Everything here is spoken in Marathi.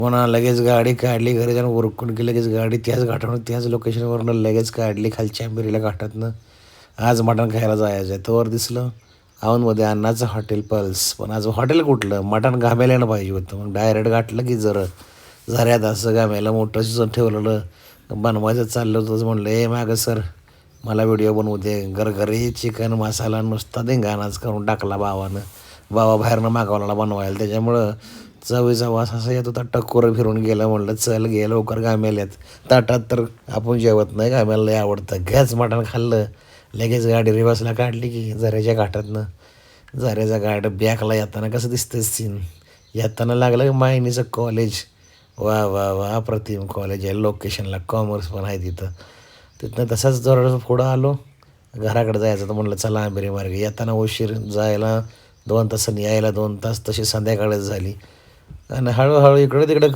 पुन्हा लगेच गाडी काढली घरी जाऊन उरकून की लगेच गाडी त्याच घाटावरून त्याच लोकेशनवरनं लगेच काढली खालच्या आंबेरीला घाटातनं. आज मटण खायला जायचं आहे. तोवर दिसलं औंधमध्ये अण्णाचं हॉटेल पल्स. पण आज हॉटेल कुठलं, मटण घामेल्यानं पाहिजे होतं. मग डायरेक्ट गाठलं की जर झऱ्यात असं घामेलं मोठं शिजून ठेवलेलं बनवायचं चाललं होतं. म्हणलं ए मागं सर, मला व्हिडिओ बनवू दे. गरगरी चिकन मसाला नुसता धिंगाणाच करून टाकला भावानं. भावा बाहेरनं मागवला बनवायला, त्याच्यामुळं चवीचा वास असा येत होता. टक्कोरं फिरून गेलं. म्हणलं चल घे लवकर घामेल्यात. ताटात तर आपण जेवत नाही, घामेला लय आवडतं. घ्याच मटण खाल्लं. लगेच गाडी रिवर्सला काढली की झऱ्याच्या घाटातनं. झऱ्याचा घाट बॅकला येताना कसं दिसतं सीन. येताना लागलं की मायनीचं कॉलेज. वा वा वा, अप्रतिम कॉलेज आहे. लोकेशनला कॉमर्स पण आहे तिथं. तिथनं तसाच जरा पुढं आलो. घराकडे जायचं तर म्हणलं चला आंबेरी मार्गे. येताना उशीर, जायला 2 तास आणि यायला 2 तास, तशी संध्याकाळच झाली. आणि हळूहळू इकडं तिकडं